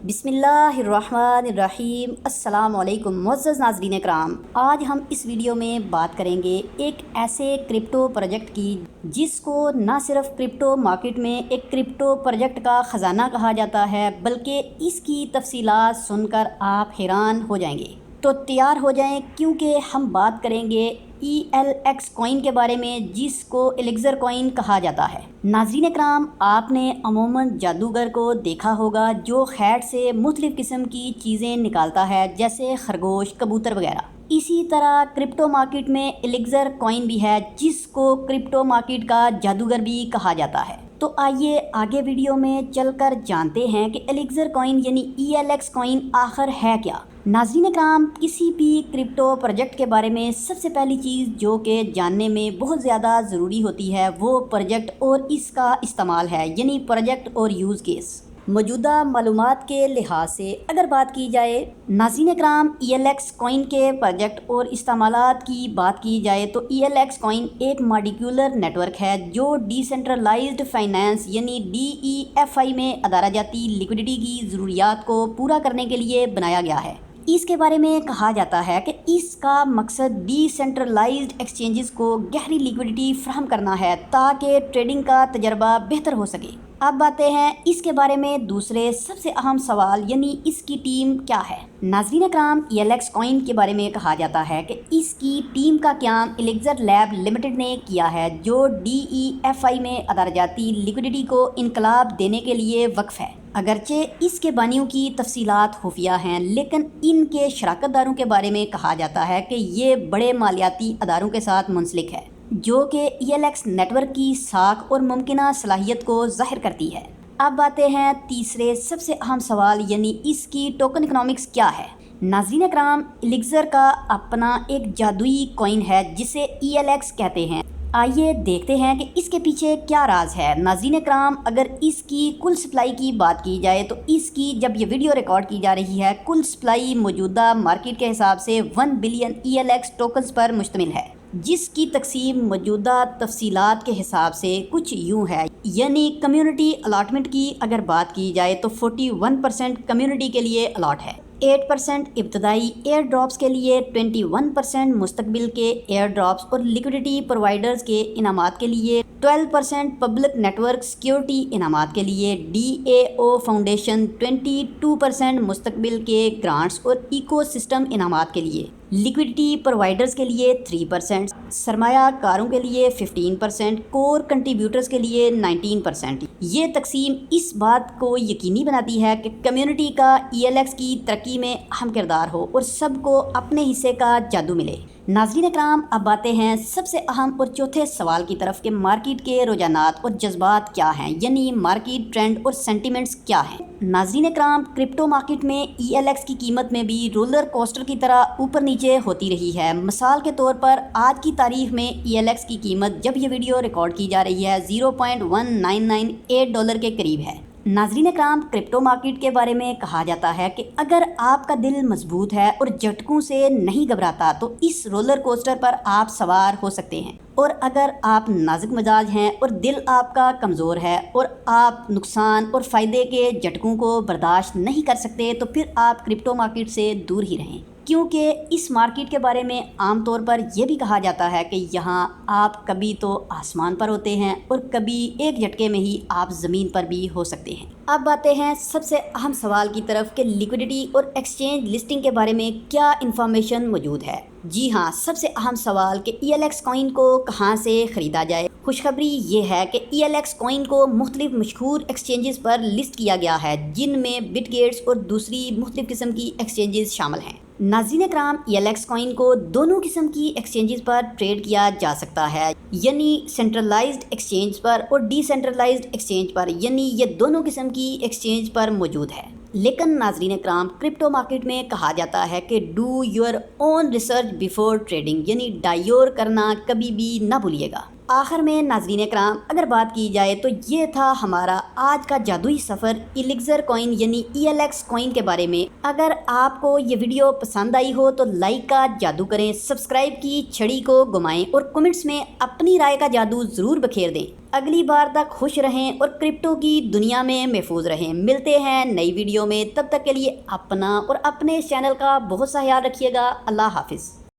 بسم اللہ الرحمن الرحیم۔ السلام علیکم معزز ناظرین کرام، آج ہم اس ویڈیو میں بات کریں گے ایک ایسے کرپٹو پروجیکٹ کی جس کو نہ صرف کرپٹو مارکیٹ میں ایک کرپٹو پروجیکٹ کا خزانہ کہا جاتا ہے بلکہ اس کی تفصیلات سن کر آپ حیران ہو جائیں گے۔ تو تیار ہو جائیں کیونکہ ہم بات کریں گے ELX کوئن کے بارے میں جس کو ایلیگزر کوئن کہا جاتا ہے۔ ناظرین اکرام، آپ نے عموماً جادوگر کو دیکھا ہوگا جو خیٹ سے مختلف قسم کی چیزیں نکالتا ہے جیسے خرگوش، کبوتر وغیرہ۔ اسی طرح کرپٹو مارکیٹ میں ایلیگزر کوئن بھی ہے جس کو کرپٹو مارکیٹ کا جادوگر بھی کہا جاتا ہے۔ تو آئیے آگے ویڈیو میں چل کر جانتے ہیں کہ ایلیگزر کوئن یعنی ELX کوئن آخر ہے کیا۔ ناظرین اکرام، کسی بھی کرپٹو پروجیکٹ کے بارے میں سب سے پہلی چیز جو کہ جاننے میں بہت زیادہ ضروری ہوتی ہے وہ پروجیکٹ اور اس کا استعمال ہے، یعنی پروجیکٹ اور یوز کیس۔ موجودہ معلومات کے لحاظ سے اگر بات کی جائے ناظرین اکرام، ELX کوئن کے پروجیکٹ اور استعمالات کی بات کی جائے تو ELX کوئن ایک ماڈیکولر نیٹ ورک ہے جو ڈی سینٹرلائزڈ فائنانس یعنی DEFI میں ادارہ جاتی لیکوڈیٹی کی ضروریات کو پورا کرنے کے لیے بنایا گیا ہے۔ اس کے بارے میں کہا جاتا ہے کہ اس کا مقصد ڈی سینٹرلائزڈ ایکسچینجز کو گہری لیکوڈیٹی فراہم کرنا ہے تاکہ ٹریڈنگ کا تجربہ بہتر ہو سکے۔ اب آتے ہیں اس کے بارے میں دوسرے سب سے اہم سوال، یعنی اس کی ٹیم کیا ہے۔ ناظرین اکرام، ELX کوئن کے بارے میں کہا جاتا ہے کہ اس کی ٹیم کا قیام ایلیگزر لیب لمیٹڈ نے کیا ہے جو DEFI میں ادارہ جاتی لیکوڈیٹی کو انقلاب دینے کے لیے وقف ہے۔ اگرچہ اس کے بانیوں کی تفصیلات خفیہ ہیں لیکن ان کے شراکت داروں کے بارے میں کہا جاتا ہے کہ یہ بڑے مالیاتی اداروں کے ساتھ منسلک ہے جو کہ ELX نیٹ ورک کی ساکھ اور ممکنہ صلاحیت کو ظاہر کرتی ہے۔ اب آتے ہیں تیسرے سب سے اہم سوال، یعنی اس کی ٹوکن اکنامکس کیا ہے۔ ناظرین اکرام، ایلیگزر کا اپنا ایک جادوئی کوئن ہے جسے ELX کہتے ہیں۔ آئیے دیکھتے ہیں کہ اس کے پیچھے کیا راز ہے۔ ناظرین اکرام، اگر اس کی کل سپلائی کی بات کی جائے تو اس کی جب یہ ویڈیو ریکارڈ کی جا رہی ہے کل سپلائی موجودہ مارکیٹ کے حساب سے 1 بلین ELX ٹوکنز پر مشتمل ہے، جس کی تقسیم موجودہ تفصیلات کے حساب سے کچھ یوں ہے، یعنی کمیونٹی الاٹمنٹ کی اگر بات کی جائے تو 41% کمیونٹی کے لیے الاٹ ہے، 8% ابتدائی ایئر ڈراپس کے لیے، 21% مستقبل کے ایئر ڈراپس اور لیکوڈیٹی پرووائڈرز کے انعامات کے لیے، 12% پبلک نیٹ ورک سیکیورٹی انعامات کے لیے، DAO فاؤنڈیشن 22% مستقبل کے گرانٹس اور ایکو سسٹم انعامات کے لیے، لیکوڈیٹی پرووائڈرز کے لیے 3%، سرمایہ کاروں کے لیے 15%، کور کنٹریبیوٹرز کے لیے 19%۔ یہ تقسیم اس بات کو یقینی بناتی ہے کہ کمیونٹی کا ELX کی ترقی میں اہم کردار ہو اور سب کو اپنے حصے کا جادو ملے۔ ناظرین اکرام، اب آتے ہیں سب سے اہم اور چوتھے سوال کی طرف کہ مارکیٹ کے رجحانات اور جذبات کیا ہیں، یعنی مارکیٹ ٹرینڈ اور سینٹیمنٹس کیا ہیں۔ ناظرین اکرام، کرپٹو مارکیٹ میں ELX کی قیمت میں بھی رولر کوسٹر کی طرح اوپر نیچے ہوتی رہی ہے۔ مثال کے طور پر آج کی تاریخ میں ELX کی قیمت جب یہ ویڈیو ریکارڈ کی جا رہی ہے $0.1998 کے قریب ہے۔ ناظرین اکرام، کرپٹو مارکیٹ کے بارے میں کہا جاتا ہے کہ اگر آپ کا دل مضبوط ہے اور جھٹکوں سے نہیں گھبراتا تو اس رولر کوسٹر پر آپ سوار ہو سکتے ہیں، اور اگر آپ نازک مزاج ہیں اور دل آپ کا کمزور ہے اور آپ نقصان اور فائدے کے جھٹکوں کو برداشت نہیں کر سکتے تو پھر آپ کرپٹو مارکیٹ سے دور ہی رہیں، کیونکہ اس مارکیٹ کے بارے میں عام طور پر یہ بھی کہا جاتا ہے کہ یہاں آپ کبھی تو آسمان پر ہوتے ہیں اور کبھی ایک جھٹکے میں ہی آپ زمین پر بھی ہو سکتے ہیں۔ اب آتے ہیں سب سے اہم سوال کی طرف کہ لیکوڈیٹی اور ایکسچینج لسٹنگ کے بارے میں کیا انفارمیشن موجود ہے۔ جی ہاں، سب سے اہم سوال کہ ELX کوئن کو کہاں سے خریدا جائے۔ خوشخبری یہ ہے کہ ELX کوئن کو مختلف مشہور ایکسچینجز پر لسٹ کیا گیا ہے جن میں بٹ گیٹس اور دوسری مختلف قسم کی ایکسچینجز شامل ہیں۔ ناظرین اکرام، ELX کوئن کو دونوں قسم کی ایکسچینجز پر ٹریڈ کیا جا سکتا ہے، یعنی سینٹرلائزڈ ایکسچینج پر اور ڈی سینٹرلائزڈ ایکسچینج پر، یعنی یہ دونوں قسم کی ایکسچینج پر موجود ہے۔ لیکن ناظرین اکرام، کرپٹو مارکیٹ میں کہا جاتا ہے کہ do your own research before trading, یعنی ڈائیور کرنا کبھی بھی نہ بھولیے گا۔ آخر میں ناظرین کرام اگر بات کی جائے تو یہ تھا ہمارا آج کا جادوئی سفر ایلیکزر کوئن یعنی ELX کوئن کے بارے میں۔ اگر آپ کو یہ ویڈیو پسند آئی ہو تو لائک کا جادو کریں، سبسکرائب کی چھڑی کو گھمائیں اور کمنٹس میں اپنی رائے کا جادو ضرور بکھیر دیں۔ اگلی بار تک خوش رہیں اور کرپٹو کی دنیا میں محفوظ رہیں۔ ملتے ہیں نئی ویڈیو میں، تب تک کے لیے اپنا اور اپنے چینل کا بہت سا خیال رکھیے گا۔ اللہ حافظ۔